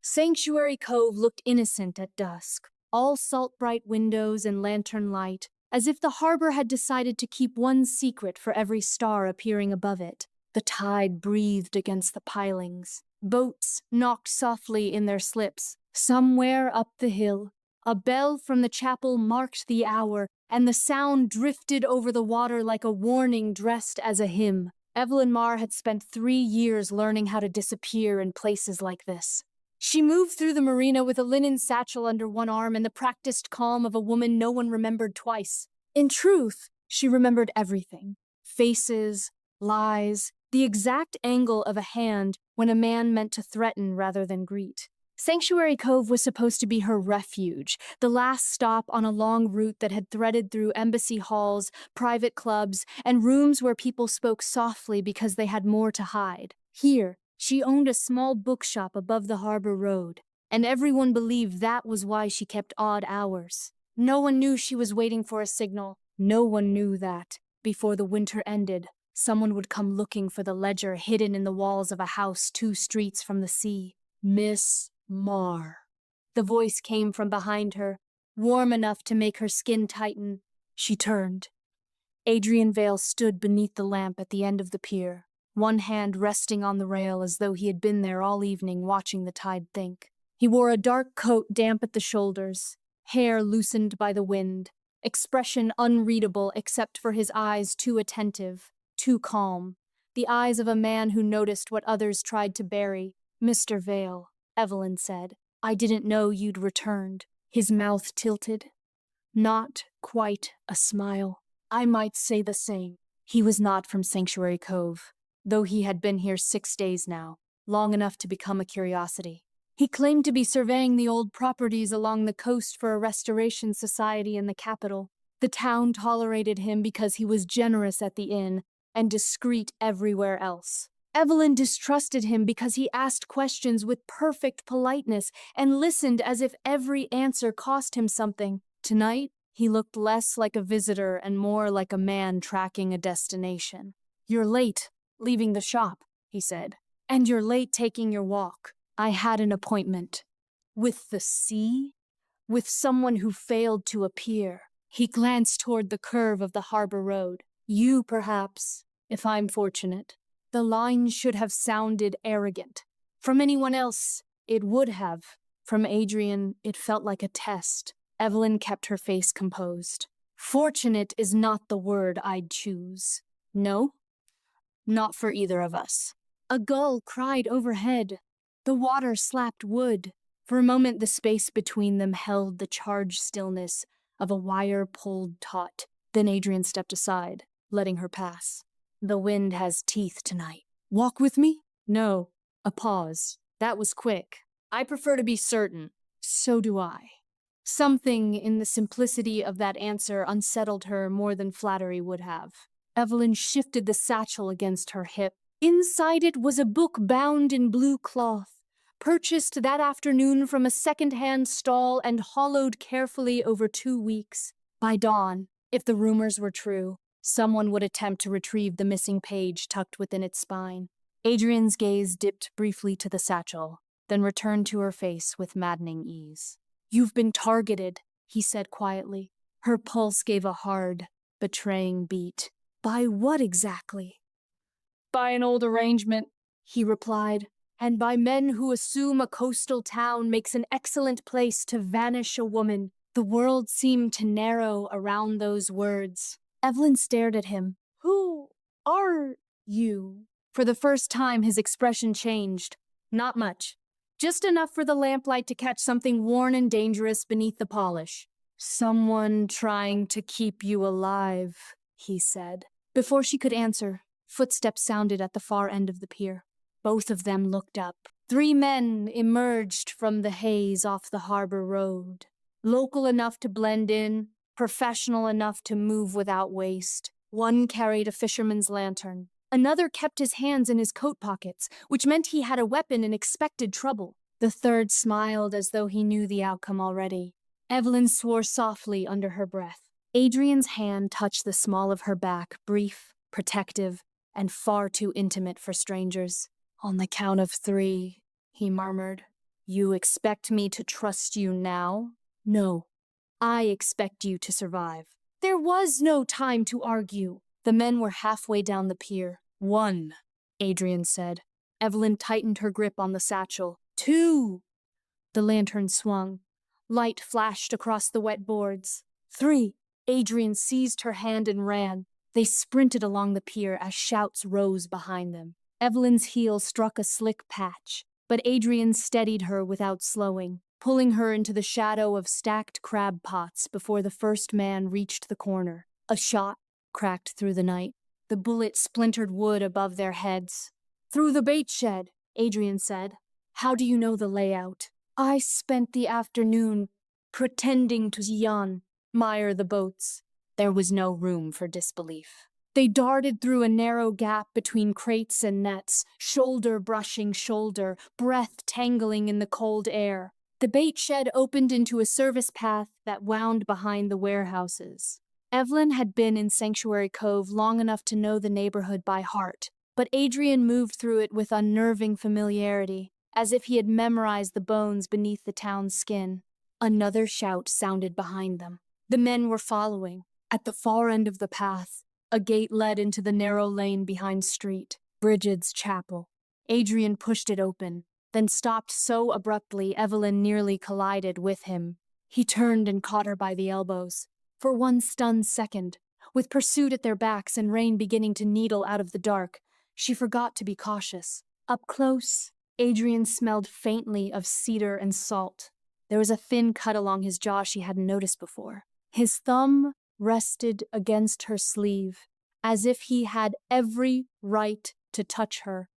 Sanctuary Cove looked innocent at dusk, all salt-bright windows and lantern light, as if the harbor had decided to keep one secret for every star appearing above it. The tide breathed against the pilings. Boats knocked softly in their slips. Somewhere up the hill, a bell from the chapel marked the hour, and the sound drifted over the water like a warning dressed as a hymn. Evelyn Marr had spent 3 years learning how to disappear in places like this. She moved through the marina with a linen satchel under one arm and the practiced calm of a woman no one remembered twice. In truth, she remembered everything. Faces, lies, the exact angle of a hand when a man meant to threaten rather than greet. Sanctuary Cove was supposed to be her refuge, the last stop on a long route that had threaded through embassy halls, private clubs, and rooms where people spoke softly because they had more to hide. Here, she owned a small bookshop above the harbor road, and everyone believed that was why she kept odd hours. No one knew she was waiting for a signal. No one knew that, before the winter ended, someone would come looking for the ledger hidden in the walls of a house 2 streets from the sea. Miss Marr. The voice came from behind her, warm enough to make her skin tighten. She turned. Adrian Vale stood beneath the lamp at the end of the pier, one hand resting on the rail as though he had been there all evening watching the tide think. He wore a dark coat damp at the shoulders, hair loosened by the wind, expression unreadable except for his eyes too attentive, too calm, the eyes of a man who noticed what others tried to bury. "Mr. Vale," Evelyn said, "I didn't know you'd returned." His mouth tilted. Not quite a smile. "I might say the same." He was not from Sanctuary Cove, though he had been here 6 days now, long enough to become a curiosity. He claimed to be surveying the old properties along the coast for a restoration society in the capital. The town tolerated him because he was generous at the inn and discreet everywhere else. Evelyn distrusted him because he asked questions with perfect politeness and listened as if every answer cost him something. Tonight, he looked less like a visitor and more like a man tracking a destination. "You're late leaving the shop," he said. "And you're late taking your walk." "I had an appointment." "With the sea? With someone who failed to appear?" He glanced toward the curve of the harbor road. "You, perhaps, if I'm fortunate." The line should have sounded arrogant. From anyone else, it would have. From Adrian, it felt like a test. Evelyn kept her face composed. "Fortunate is not the word I'd choose." "No? Not for either of us." A gull cried overhead. The water slapped wood. For a moment, the space between them held the charged stillness of a wire-pulled taut. Then Adrian stepped aside, letting her pass. "The wind has teeth tonight. Walk with me?" "No." A pause. That was quick. "I prefer to be certain." "So do I." Something in the simplicity of that answer unsettled her more than flattery would have. Evelyn shifted the satchel against her hip. Inside it was a book bound in blue cloth, purchased that afternoon from a second-hand stall and hollowed carefully over 2 weeks. By dawn, if the rumors were true, someone would attempt to retrieve the missing page tucked within its spine. Adrian's gaze dipped briefly to the satchel, then returned to her face with maddening ease. "You've been targeted," he said quietly. Her pulse gave a hard, betraying beat. "By what exactly?" "By an old arrangement," he replied, "and by men who assume a coastal town makes an excellent place to vanish a woman." The world seemed to narrow around those words. Evelyn stared at him. "Who are you?" For the first time, his expression changed. "Not much. Just enough for the lamplight to catch something worn and dangerous beneath the polish." "Someone trying to keep you alive," he said. Before she could answer, footsteps sounded at the far end of the pier. Both of them looked up. 3 men emerged from the haze off the harbor road. Local enough to blend in, professional enough to move without waste. One carried a fisherman's lantern. Another kept his hands in his coat pockets, which meant he had a weapon and expected trouble. The third smiled as though he knew the outcome already. Evelyn swore softly under her breath. Adrian's hand touched the small of her back, brief, protective, and far too intimate for strangers. "On the count of 3, he murmured. You expect me to trust you now? No. I expect you to survive. There was no time to argue. The men were halfway down the pier. 1, Adrian said. Evelyn tightened her grip on the satchel. 2. The lantern swung. Light flashed across the wet boards. 3. Adrian seized her hand and ran. They sprinted along the pier as shouts rose behind them. Evelyn's heel struck a slick patch, but Adrian steadied her without slowing, pulling her into the shadow of stacked crab pots before the first man reached the corner. A shot cracked through the night. The bullet splintered wood above their heads. Through the bait shed, Adrian said. How do you know the layout? I spent the afternoon pretending to mire the boats. There was no room for disbelief. They darted through a narrow gap between crates and nets, shoulder brushing shoulder, breath tangling in the cold air. The bait shed opened into a service path that wound behind the warehouses. Evelyn had been in Sanctuary Cove long enough to know the neighborhood by heart, but Adrian moved through it with unnerving familiarity, as if he had memorized the bones beneath the town's skin. Another shout sounded behind them. The men were following. At the far end of the path, a gate led into the narrow lane behind street, Brigid's chapel. Adrian pushed it open, then stopped so abruptly Evelyn nearly collided with him. He turned and caught her by the elbows. For one stunned second, with pursuit at their backs and rain beginning to needle out of the dark, she forgot to be cautious. Up close, Adrian smelled faintly of cedar and salt. There was a thin cut along his jaw she hadn't noticed before. His thumb rested against her sleeve, as if he had every right to touch her.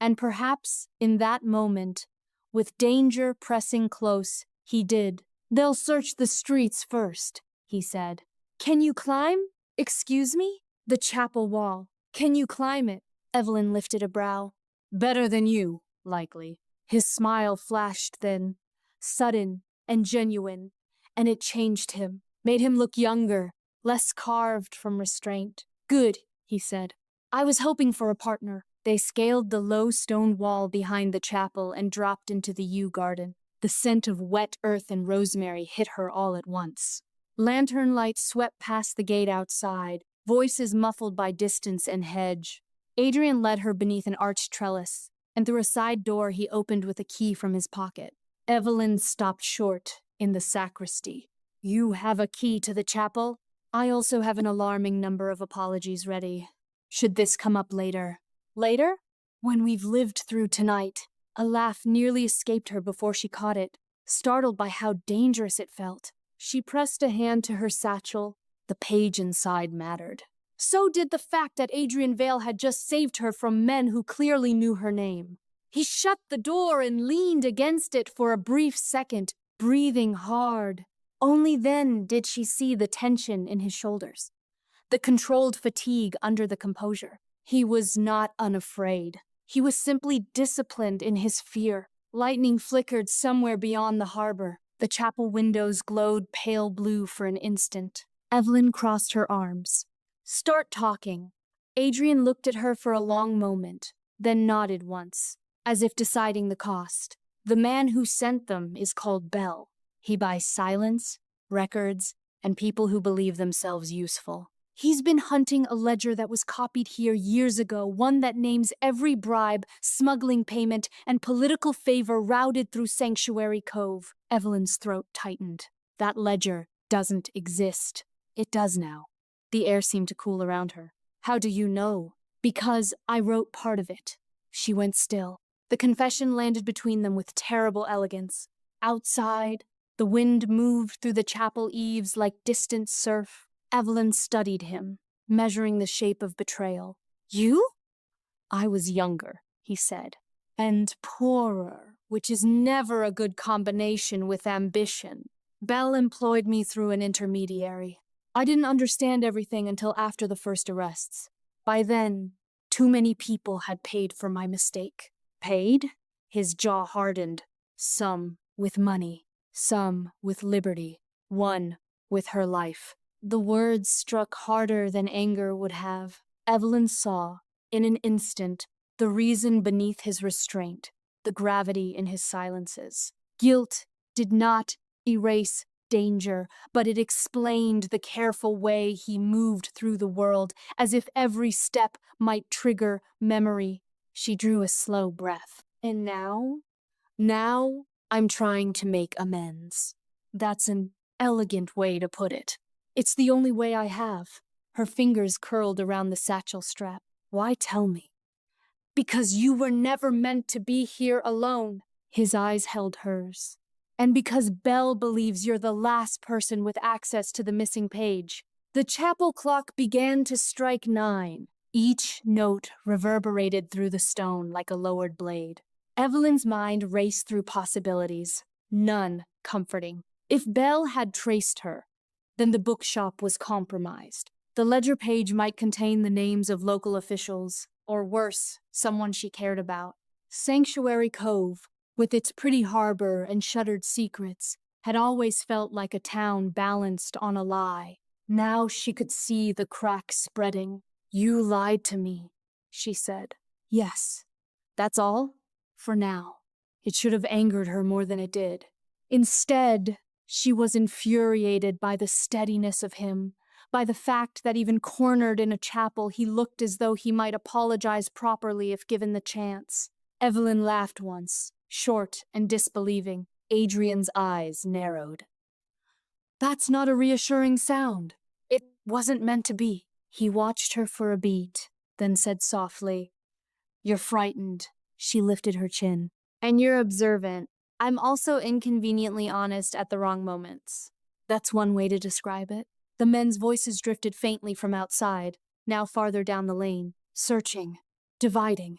And perhaps in that moment, with danger pressing close, he did. They'll search the streets first, he said. Can you climb? Excuse me? The chapel wall. Can you climb it? Evelyn lifted a brow. Better than you, likely. His smile flashed then, sudden and genuine, and it changed him, made him look younger, less carved from restraint. Good, he said. I was hoping for a partner. They scaled the low stone wall behind the chapel and dropped into the yew garden. The scent of wet earth and rosemary hit her all at once. Lantern lights swept past the gate outside, voices muffled by distance and hedge. Adrian led her beneath an arched trellis, and through a side door he opened with a key from his pocket. Evelyn stopped short in the sacristy. You have a key to the chapel? I also have an alarming number of apologies ready. Should this come up later? Later? When we've lived through tonight. A laugh nearly escaped her before she caught it, startled by how dangerous it felt. She pressed a hand to her satchel. The page inside mattered. So did the fact that Adrian Vale had just saved her from men who clearly knew her name. He shut the door and leaned against it for a brief second, breathing hard. Only then did she see the tension in his shoulders, the controlled fatigue under the composure. He was not unafraid. He was simply disciplined in his fear. Lightning flickered somewhere beyond the harbor. The chapel windows glowed pale blue for an instant. Evelyn crossed her arms. Start talking. Adrian looked at her for a long moment, then nodded once, as if deciding the cost. The man who sent them is called Bell. He buys silence, records, and people who believe themselves useful. He's been hunting a ledger that was copied here years ago, one that names every bribe, smuggling payment, and political favor routed through Sanctuary Cove. Evelyn's throat tightened. That ledger doesn't exist. It does now. The air seemed to cool around her. How do you know? Because I wrote part of it. She went still. The confession landed between them with terrible elegance. Outside, the wind moved through the chapel eaves like distant surf. Evelyn studied him, measuring the shape of betrayal. You? I was younger, he said, and poorer, which is never a good combination with ambition. Bell employed me through an intermediary. I didn't understand everything until after the first arrests. By then, too many people had paid for my mistake. Paid? His jaw hardened. Some with money, some with liberty, one with her life. The words struck harder than anger would have. Evelyn saw, in an instant, the reason beneath his restraint, the gravity in his silences. Guilt did not erase danger, but it explained the careful way he moved through the world, as if every step might trigger memory. She drew a slow breath. And now? Now I'm trying to make amends. That's an elegant way to put it. It's the only way I have. Her fingers curled around the satchel strap. Why tell me? Because you were never meant to be here alone. His eyes held hers. And because Belle believes you're the last person with access to the missing page. The chapel clock began to strike 9. Each note reverberated through the stone like a lowered blade. Evelyn's mind raced through possibilities, none comforting. If Belle had traced her, then the bookshop was compromised. The ledger page might contain the names of local officials, or worse, someone she cared about. Sanctuary Cove, with its pretty harbor and shuttered secrets, had always felt like a town balanced on a lie. Now she could see the cracks spreading. You lied to me, she said. Yes. That's all? For now. It should have angered her more than it did. Instead, she was infuriated by the steadiness of him, by the fact that even cornered in a chapel, he looked as though he might apologize properly if given the chance. Evelyn laughed once, short and disbelieving. Adrian's eyes narrowed. That's not a reassuring sound. It wasn't meant to be. He watched her for a beat, then said softly, You're frightened. She lifted her chin. And you're observant. I'm also inconveniently honest at the wrong moments. That's one way to describe it. The men's voices drifted faintly from outside, now farther down the lane, searching, dividing.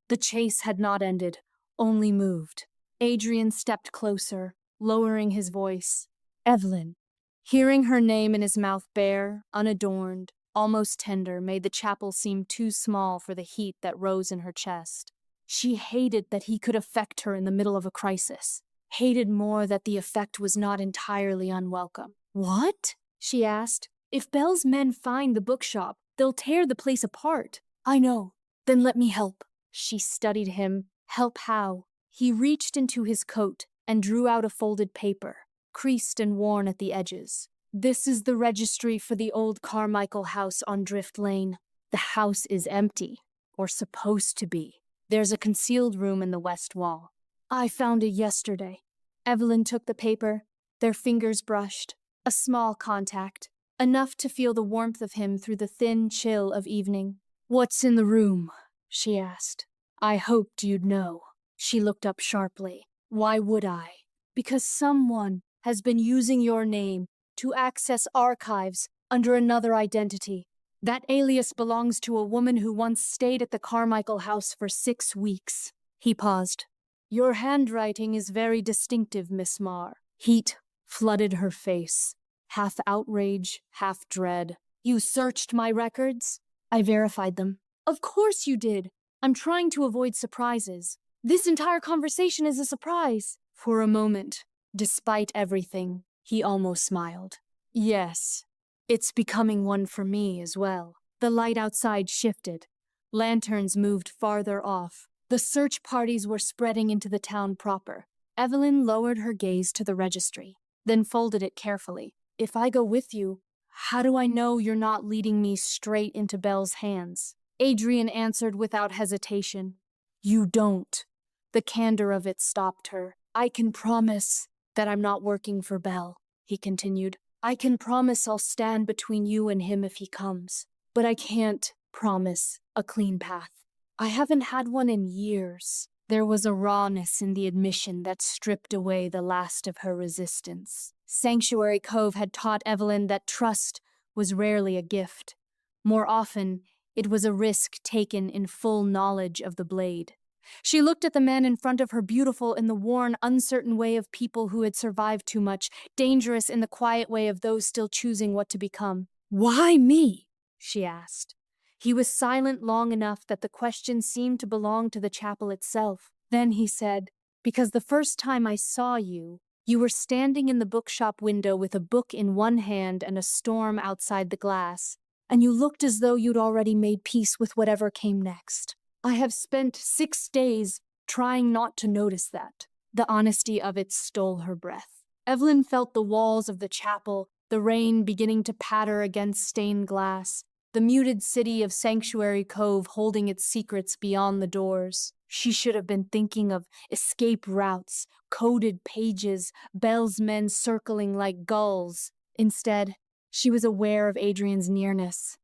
The chase had not ended, only moved. Adrian stepped closer, lowering his voice. Evelyn. Hearing her name in his mouth bare, unadorned, almost tender, made the chapel seem too small for the heat that rose in her chest. She hated that he could affect her in the middle of a crisis. Hated more that the effect was not entirely unwelcome. What? She asked. If Belle's men find the bookshop, they'll tear the place apart. I know. Then let me help. She studied him. Help how? He reached into his coat and drew out a folded paper, creased and worn at the edges. This is the registry for the old Carmichael house on Drift Lane. The house is empty, or supposed to be. There's a concealed room in the west wall. I found it yesterday. Evelyn took the paper. Their fingers brushed. A small contact, enough to feel the warmth of him through the thin chill of evening. What's in the room? She asked. I hoped you'd know. She looked up sharply. Why would I? Because someone has been using your name to access archives under another identity. That alias belongs to a woman who once stayed at the Carmichael house for 6 weeks. He paused. Your handwriting is very distinctive, Miss Marr. Heat flooded her face. Half outrage, half dread. You searched my records? I verified them. Of course you did. I'm trying to avoid surprises. This entire conversation is a surprise. For a moment, despite everything, he almost smiled. Yes. It's becoming one for me as well. The light outside shifted. Lanterns moved farther off. The search parties were spreading into the town proper. Evelyn lowered her gaze to the registry, then folded it carefully. If I go with you, how do I know you're not leading me straight into Belle's hands? Adrian answered without hesitation. You don't. The candor of it stopped her. I can promise that I'm not working for Belle, he continued. I can promise I'll stand between you and him if he comes, but I can't promise a clean path. I haven't had one in years. There was a rawness in the admission that stripped away the last of her resistance. Sanctuary Cove had taught Evelyn that trust was rarely a gift. More often, it was a risk taken in full knowledge of the blade. She looked at the man in front of her, beautiful in the worn, uncertain way of people who had survived too much, dangerous in the quiet way of those still choosing what to become. Why me? She asked. He was silent long enough that the question seemed to belong to the chapel itself. Then he said, Because the first time I saw you, you were standing in the bookshop window with a book in one hand and a storm outside the glass, and you looked as though you'd already made peace with whatever came next. I have spent 6 days trying not to notice that. The honesty of it stole her breath. Evelyn felt the walls of the chapel, the rain beginning to patter against stained glass, the muted city of Sanctuary Cove holding its secrets beyond the doors. She should have been thinking of escape routes, coded pages, bellsmen circling like gulls. Instead, she was aware of Adrian's nearness,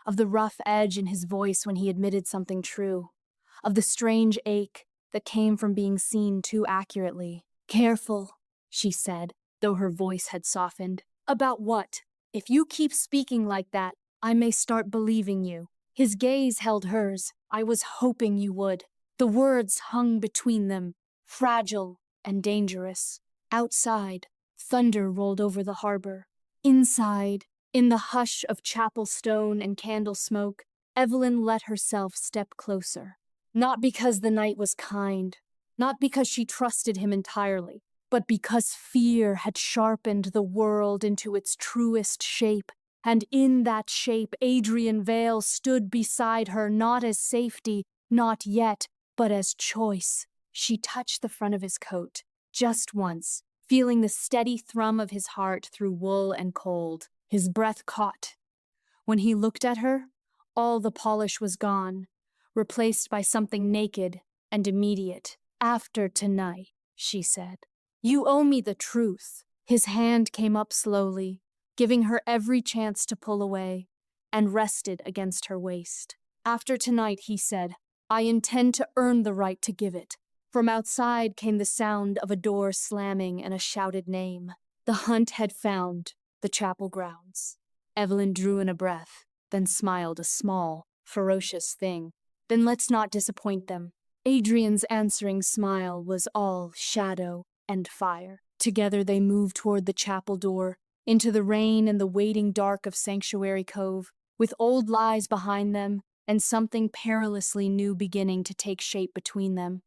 of the rough edge in his voice when he admitted something true, of the strange ache that came from being seen too accurately. "Careful," she said, though her voice had softened. "About what? If you keep speaking like that, I may start believing you." His gaze held hers. "I was hoping you would." The words hung between them, fragile and dangerous. Outside, thunder rolled over the harbor. Inside, in the hush of chapel stone and candle smoke, Evelyn let herself step closer. Not because the night was kind, not because she trusted him entirely, but because fear had sharpened the world into its truest shape, and in that shape Adrian Vale stood beside her, not as safety, not yet, but as choice. She touched the front of his coat, just once, feeling the steady thrum of his heart through wool and cold. His breath caught. When he looked at her, all the polish was gone, replaced by something naked and immediate. "After tonight," she said. "You owe me the truth." His hand came up slowly, giving her every chance to pull away, and rested against her waist. "After tonight," he said, "I intend to earn the right to give it." From outside came the sound of a door slamming and a shouted name. The hunt had found the chapel grounds. Evelyn drew in a breath, then smiled, a small, ferocious thing. "Then let's not disappoint them." Adrian's answering smile was all shadow and fire. Together they moved toward the chapel door, into the rain and the waiting dark of Sanctuary Cove, with old lies behind them and something perilously new beginning to take shape between them.